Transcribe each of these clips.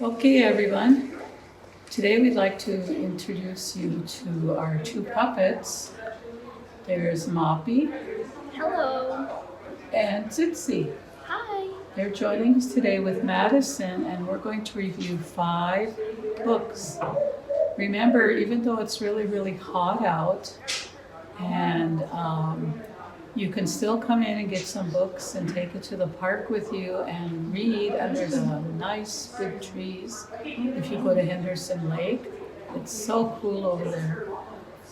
Okay, everyone. Today we'd like to introduce you to our two puppets. There's Maapi Hello. and Sisttsi. Hi. They're joining us today with Madeson, and we're going to review 5 books. Remember, even though it's really, really hot out, and you can still come in and get some books and take it to the park with you and read under the nice big trees. If you go to Henderson Lake, it's so cool over there.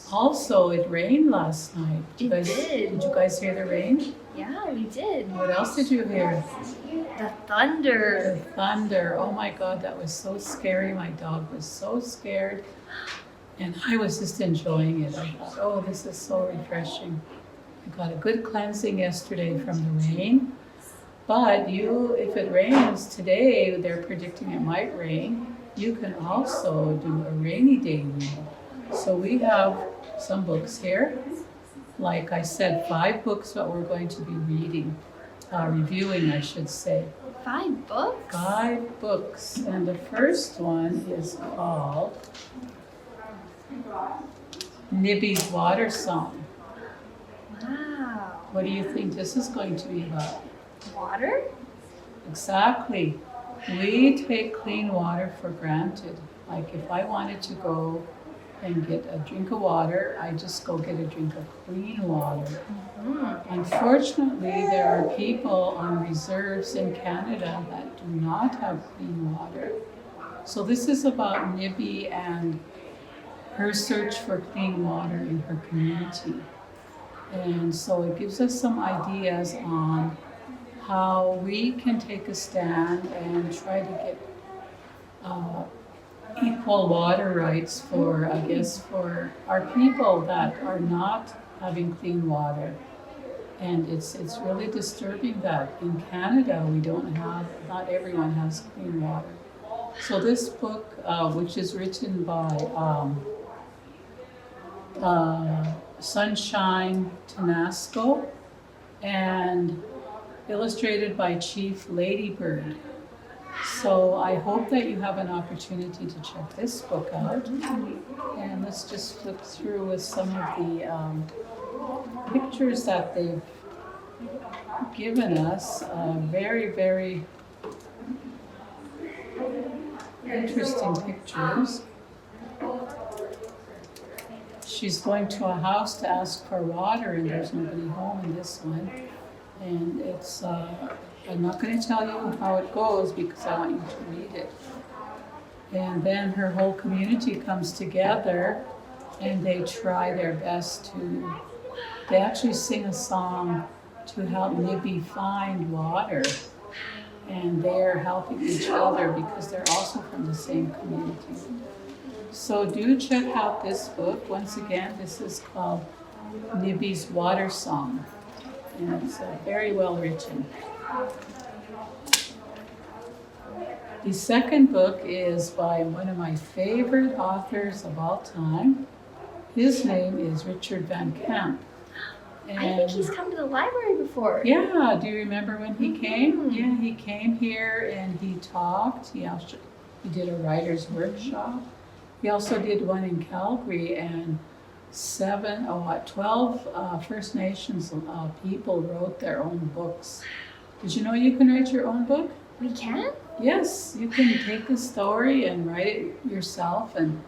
Also, it rained last night. It did. Did you guys hear the rain? Yeah, we did. What else did you hear? The thunder. The thunder. Oh my God, that was so scary. My dog was so scared. And I was just enjoying it. I thought, oh, this is so refreshing. I got a good cleansing yesterday from the rain. But if it rains today, they're predicting it might rain, you can also do a rainy day read. So we have some books here. Like I said, 5 books that we're going to be reviewing, I should say. 5 books? 5 books. And the first one is called Nibbys Water Song. Wow. What do you think this is going to be about? Water? Exactly. We take clean water for granted. Like if I wanted to go and get a drink of water, I just go get a drink of clean water. Mm-hmm. Unfortunately, there are people on reserves in Canada that do not have clean water. So this is about Nibby and her search for clean water in her community. And so it gives us some ideas on how we can take a stand and try to get equal water rights for our people that are not having clean water. And it's really disturbing that in Canada not everyone has clean water. So this book, which is written by Sunshine Tenasco and illustrated by Chief Ladybird. So I hope that you have an opportunity to check this book out. And let's just flip through with some of the pictures that they've given us. Very, very interesting pictures. She's going to a house to ask for water, and there's nobody home in this one. And it's, I'm not going to tell you how it goes because I want you to read it. And then her whole community comes together and they try their best they actually sing a song to help Nibby find water. And they're helping each other because they're also from the same community. So do check out this book. Once again, this is called Nibby's Water Song. And it's very well written. The second book is by one of my favorite authors of all time. His name is Richard Van Camp. And I think he's come to the library before. Yeah, do you remember when he came? Yeah, he came here and he talked. He did a writer's workshop. He also did one in Calgary, and 12 First Nations people wrote their own books. Did you know you can write your own book? We can? Yes, you can take a story and write it yourself. And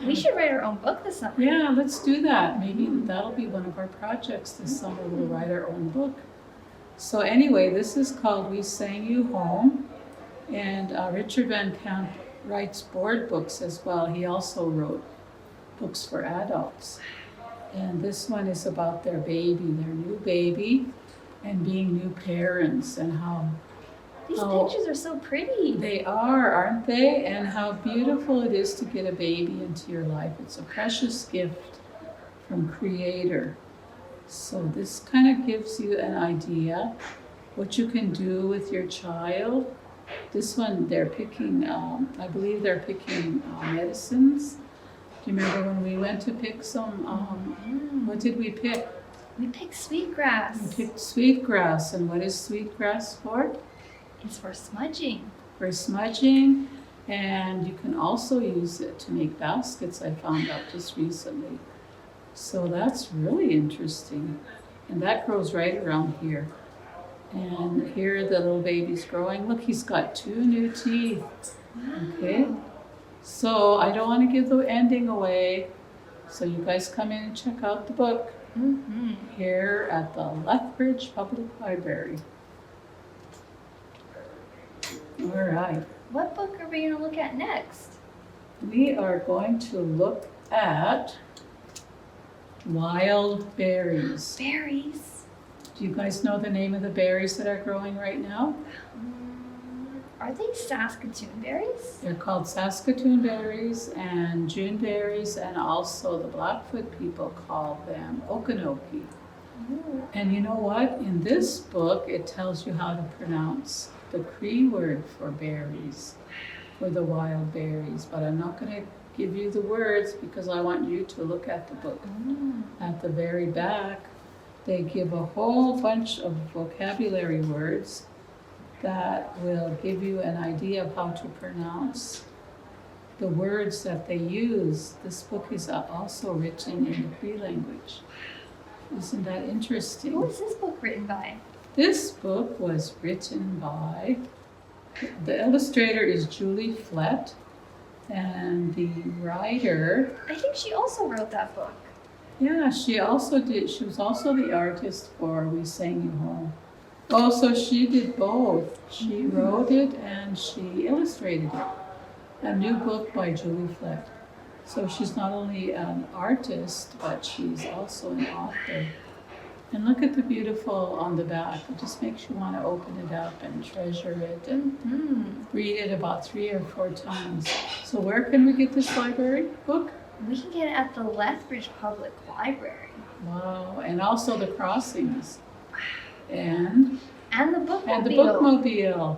we should write our own book this summer. Yeah, let's do that. Maybe that'll be one of our projects this summer. We'll write our own book. So anyway, this is called We Sang You Home. And Richard Van Camp writes board books as well. He also wrote books for adults. And this one is about their new baby, and being new parents, and how these pictures are so pretty. They are, aren't they? And how beautiful it is to get a baby into your life. It's a precious gift from Creator. So this kind of gives you an idea what you can do with your child. This one, they're picking, I believe they're picking medicines. Do you remember when we went to pick some, what did we pick? We picked sweetgrass. We picked sweetgrass. And what is sweetgrass for? It's for smudging. For smudging. And you can also use it to make baskets, I found out just recently. So that's really interesting. And that grows right around here. And here the little baby's growing. Look, he's got 2 new teeth. Okay. So I don't want to give the ending away. So you guys come in and check out the book here at the Lethbridge Public Library. All right. What book are we going to look at next? We are going to look at wild berries. Berries. Do you guys know the name of the berries that are growing right now? Are they Saskatoon berries? They're called Saskatoon berries and June berries, and also the Blackfoot people call them Okanoki. Ooh. And you know what? In this book, it tells you how to pronounce the Cree word for berries, for the wild berries. But I'm not going to give you the words because I want you to look at the book. At the very back, they give a whole bunch of vocabulary words that will give you an idea of how to pronounce the words that they use. This book is also written in the Cree language. Isn't that interesting? Who is this book written by? This book was written by, the illustrator is Julie Flett, and the writer, I think she also wrote that book. yeah, she was also the artist for We Sang You Home. Oh, so she did both. She wrote it and she illustrated it. A new book by Julie Flett. So she's not only an artist, but she's also an author. And look at the beautiful on the back. It just makes you want to open it up and treasure it and read it about 3 or 4 times. So where can we get this library book? We can get it at the Lethbridge Public Library. Wow, and also the crossings. And And the bookmobile. the bookmobile.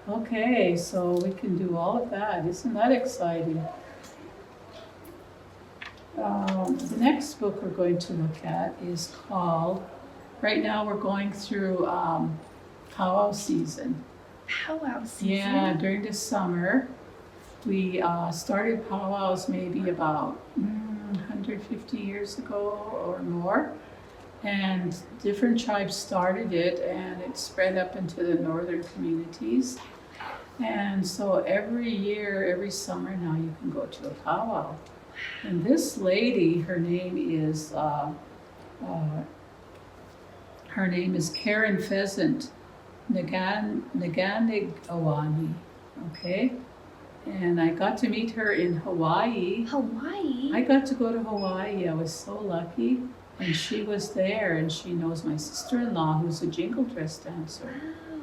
Okay, so we can do all of that. Isn't that exciting? The next book we're going to look at is called, right now we're going through powwow season. Powwow season. Yeah, during the summer, we started powwows maybe about 150 years ago or more. And different tribes started it, and it spread up into the northern communities. And so every year, every summer now, you can go to a powwow. And this lady, her name is Karen Pheasant Naganigawani, okay? And I got to meet her in Hawaii. Hawaii? I got to go to Hawaii. I was so lucky. And she was there, and she knows my sister-in-law, who's a jingle dress dancer.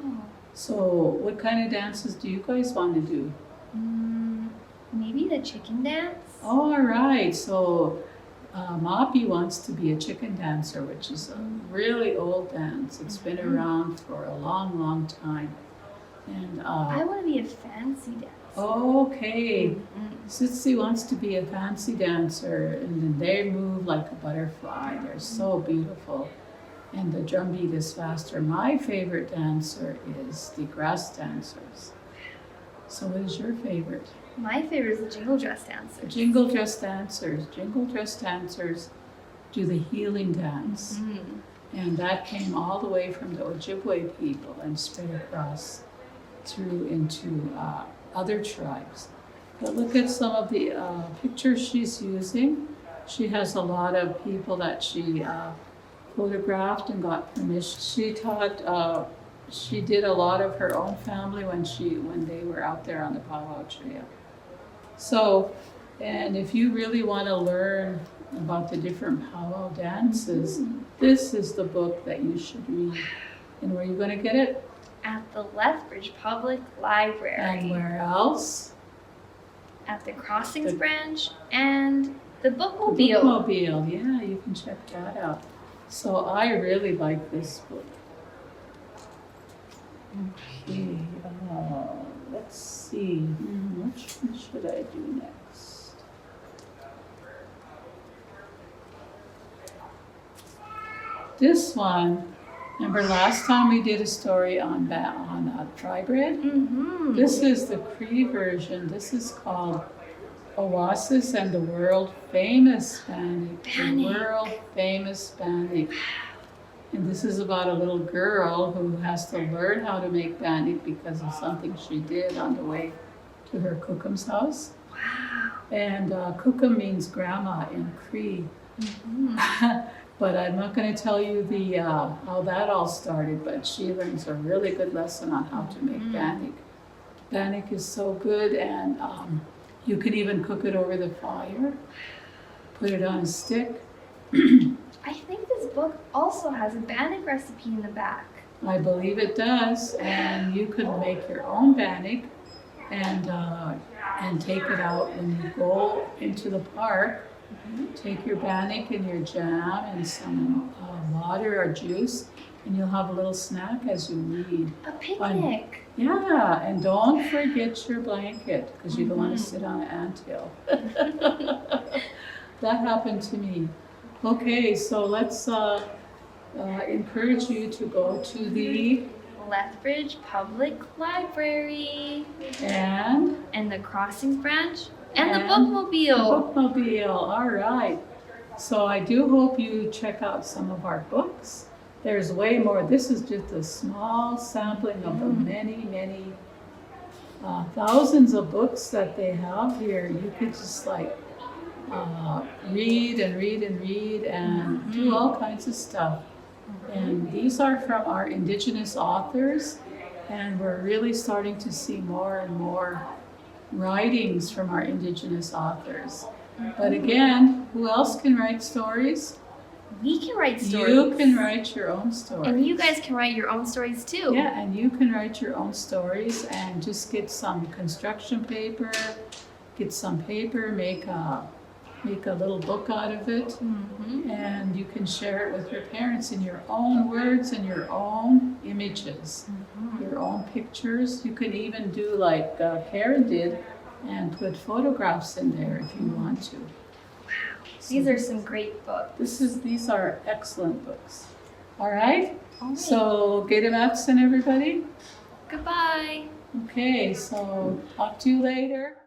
Wow. So what kind of dances do you guys want to do? Maybe the chicken dance? Oh, all right. So Maapi wants to be a chicken dancer, which is a really old dance. It's been around for a long, long time. And I want to be a fancy dancer. okay. Sisttsi wants to be a fancy dancer, and then they move like a butterfly. They're so beautiful. And the drum beat is faster. My favorite dancer is the grass dancers. So what is your favorite? My favorite is the jingle dress dancer. Jingle dress dancers. Jingle dress dancers do the healing dance. And that came all the way from the Ojibwe people and spread across through into other tribes. But look at some of the pictures she's using. She has a lot of people that she photographed and got permission. She taught, she did a lot of her own family when they were out there on the powwow trail. So, and if you really want to learn about the different powwow dances, this is the book that you should read. And where are you going to get it? At the Lethbridge Public Library. And where else? At the Crossings branch and the bookmobile. The bookmobile, yeah, you can check that out. So I really like this book. Okay, let's see. Which one should I do next? This one, Remember last time we did a story on dry bread? Mm-hmm. This is the Cree version. This is called Oasis and the World Famous Bannock. The World Famous Bannock. And this is about a little girl who has to learn how to make bannock because of something she did on the way to her Cookum's house. Wow. And Cookum means grandma in Cree. Mm-hmm. But I'm not going to tell you the how that all started, but she learns a really good lesson on how to make bannock. Bannock is so good, and you can even cook it over the fire, put it on a stick. I think this book also has a bannock recipe in the back. I believe it does, and you could make your own bannock and take it out when you go into the park. Take your bannock and your jam and some water or juice, and you'll have a little snack as you read. A picnic. Yeah, and don't forget your blanket because you don't want to sit on an anthill. That happened to me. Okay, so let's encourage you to go to the Lethbridge Public Library. and the Crossings branch. And the And bookmobile. bookmobile. All right. So I do hope you check out some of our books. There's way more. This is just a small sampling of the many, many thousands of books that they have here. You could just like read and read and read and do all kinds of stuff. And these are from our Indigenous authors, and we're really starting to see more and more writings from our Indigenous authors. But again, who else can write stories? We can write stories. You can write your own stories. And you guys can write your own stories too. Yeah, and you can write your own stories and just get some construction paper, get some paper, make a little book out of it, and you can share it with your parents in your own words and your own images, your own pictures. You can even do like Karen did and put photographs in there if you want to. Wow. These are some great books. These are excellent books. All right? All right. So, get a Madeson, everybody. Goodbye. Okay, so talk to you later.